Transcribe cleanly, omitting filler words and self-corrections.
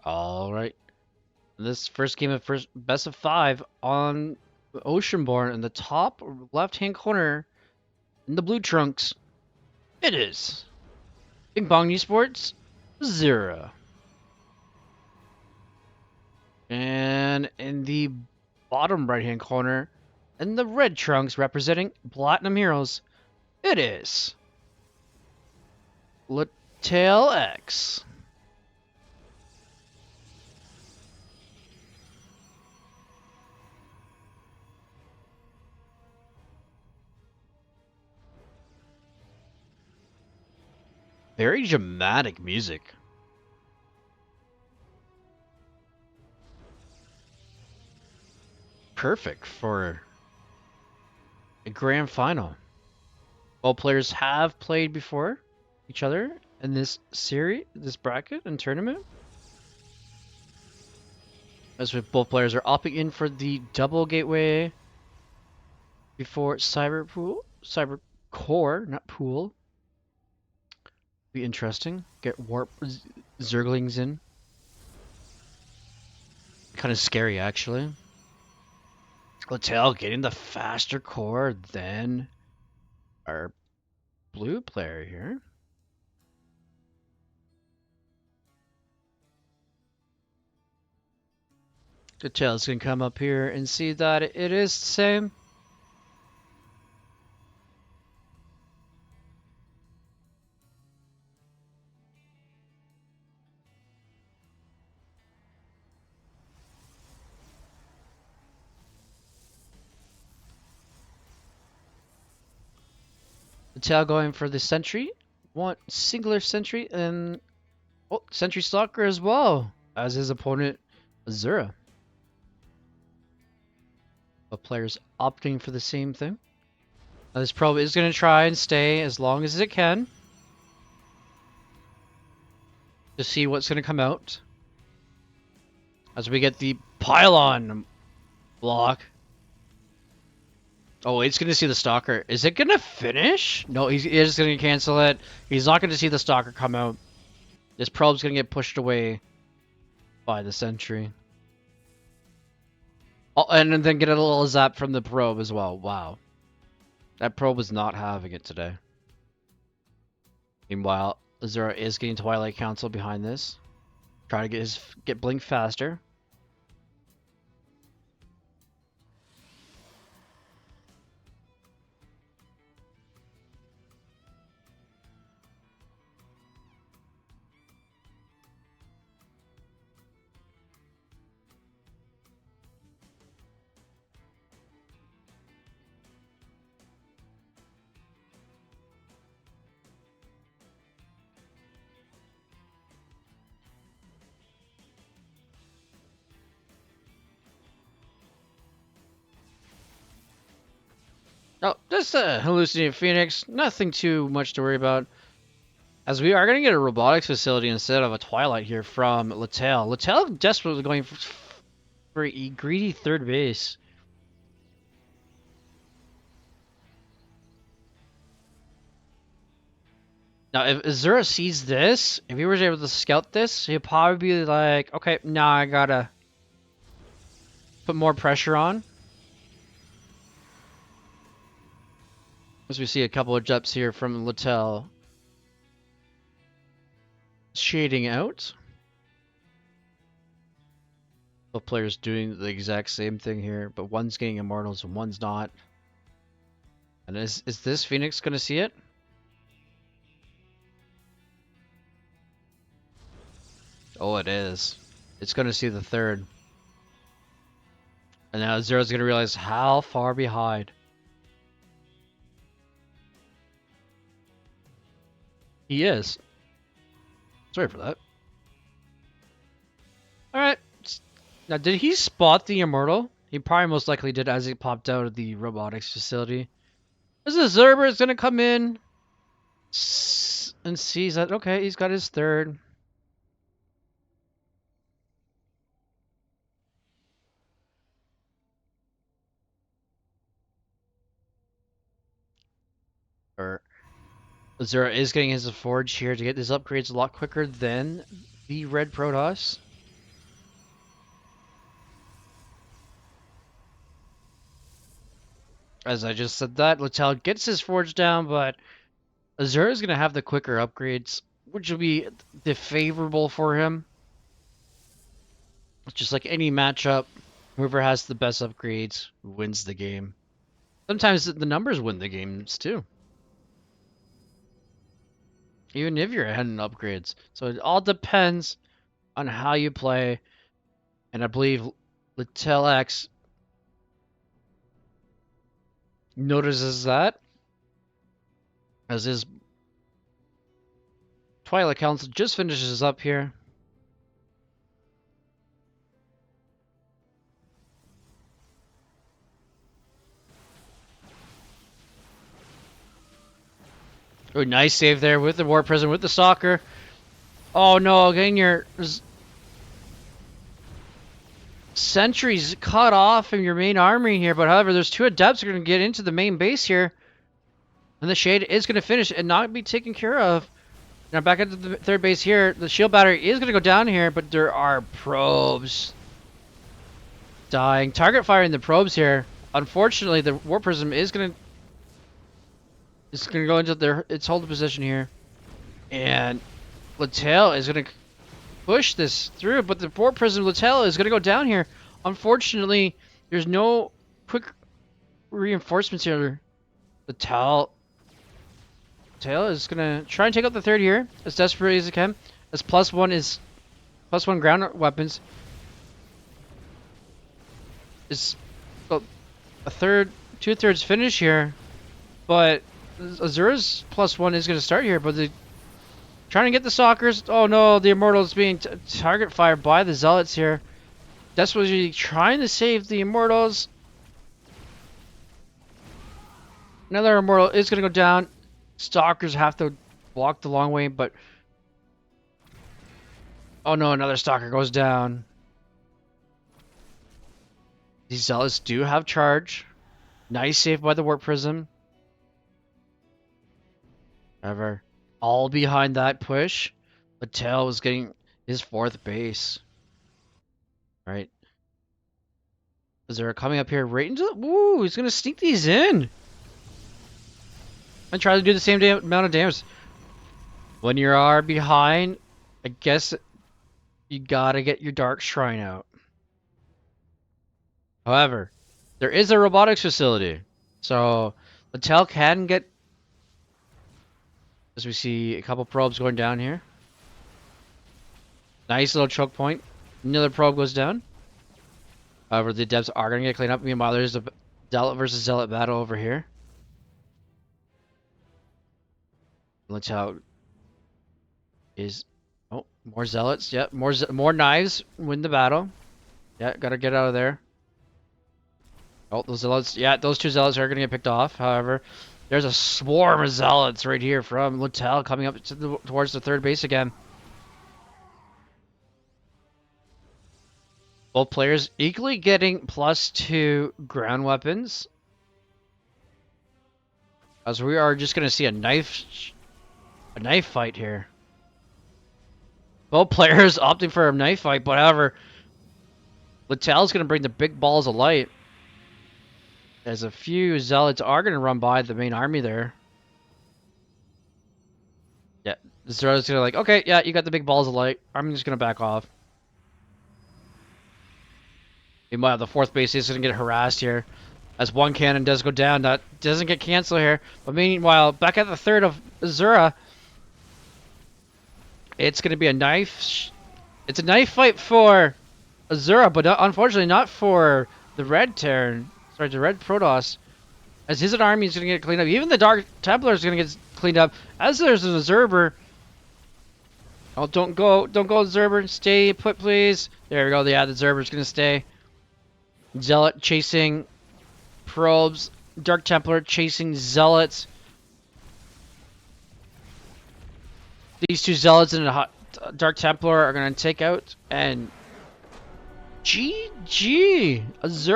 All right. This first game of first best of 5 on Oceanborn in the top left-hand corner in the blue trunks. It is Ping Pong Esports Azura. And in the bottom right-hand corner in the red trunks representing Platinum Heroes, it is LetaleX. Very dramatic music. Perfect for a grand final. All players have played before each other in this series, this bracket and tournament. As with both players are opting in for the double gateway before Cyber Core, not Pool. Be interesting. Get Warp Zerglings in. Kind of scary, actually. Hotel getting the faster core than our blue player here. Hotel's gonna come up here and see that it is the same. Hotel going for the sentry. One singular sentry and sentry stalker as well as his opponent Azura. But players opting for the same thing. Now this probe is going to try and stay as long as it can to see what's going to come out. As we get the pylon block. Oh, it's going to see the stalker. Is it going to finish? No, he is going to cancel it. He's not going to see the stalker come out. This probe's going to get pushed away by the sentry. Oh, and then get a little zap from the probe as well. Wow. That probe was not having it today. Meanwhile, Azura is getting Twilight Council behind this. Trying to get Blink faster. Oh, just a hallucinated Phoenix. Nothing too much to worry about. As we are going to get a robotics facility instead of a Twilight here from Letale. Letale desperately going for a greedy third base. Now, if Azura sees this, if he was able to scout this, he'll probably be like, okay, now I gotta put more pressure on. As we see a couple of jumps here from Letale. Shading out. Both players doing the exact same thing here, but one's getting immortals and one's not. And is this Phoenix gonna see it? Oh, it is. It's gonna see the third. And now Zero's gonna realize how far behind. He is. Sorry for that. Alright. Now, did he spot the Immortal? He probably most likely did as he popped out of the robotics facility. This is Zerber is gonna come in and sees that, okay, he's got his third. Azura is getting his Forge here to get his upgrades a lot quicker than the Red Protoss. As I just said that, Letale gets his forge down, but Azura is going to have the quicker upgrades, which will be the favorable for him. Just like any matchup, whoever has the best upgrades wins the game. Sometimes the numbers win the games too. Even if you're ahead in upgrades. So it all depends on how you play. And I believe LetaleX notices that as his Twilight Council just finishes up here. Oh, nice save there with the War Prison, with the Stalker. Oh no, getting your sentries cut off from your main army here, but however, there's two Adepts that are going to get into the main base here. And the Shade is going to finish and not be taken care of. Now back into the third base here. The shield battery is going to go down here, but there are probes dying. Target firing the probes here. Unfortunately, the War Prism is going to go into its hold position here. And Letale is going to push this through, but the War Prism Letale is going to go down here. Unfortunately, there's no quick reinforcements here. Letale is gonna try and take out the third here as desperately as it can. As +1 ground weapons is well, a third, 2/3 finish here, but Azura's +1 is gonna start here. But trying to get the Stalkers. Oh no, the Immortals being target fired by the Zealots here. Desperately trying to save the Immortals. Another Immortal is gonna go down. Stalkers have to walk the long way, but oh no, another Stalker goes down. These Zealots do have charge. Nice save by the Warp Prism. However, all behind that push, Letale was getting his 4th base. Right. Azura coming up here right into the... Ooh, he's going to sneak these in. And try to do the same amount of damage. When you are behind, I guess you gotta get your Dark Shrine out. However, there is a robotics facility. So, Letale can get... As we see a couple probes going down here. Nice little choke point. Another probe goes down. However, the devs are going to get cleaned up. Meanwhile, there's a Zealot versus Zealot battle over here. Letale is... Oh, more Zealots. Yep, more knives win the battle. Yeah, gotta get out of there. Oh, those Zealots. Yeah, those 2 Zealots are going to get picked off. However, there's a swarm of Zealots right here from Letale coming up to towards the 3rd base again. Both players equally getting +2 ground weapons. As we are just going to see a knife fight here. Both players opting for a knife fight, but however, Letale's going to bring the big balls of light. As a few Zealots are going to run by the main army there. Yeah, the Zealots going to like, okay, yeah, you got the big balls of light. I'm just going to back off. Meanwhile, the 4th base is going to get harassed here. As one cannon does go down, that doesn't get canceled here. But meanwhile, back at the 3rd of Azura, it's going to be a knife. It's a knife fight for Azura, but unfortunately not for the Red Terran. Sorry, the Red Protoss. As his army is going to get cleaned up. Even the Dark Templar is going to get cleaned up. As there's an Observer. Oh, don't go, Observer. Stay put, please. There we go. Yeah, the Observer is going to stay. Zealot chasing probes. Dark Templar chasing Zealots. These 2 Zealots and a Dark Templar are going to take out and GG. Azura.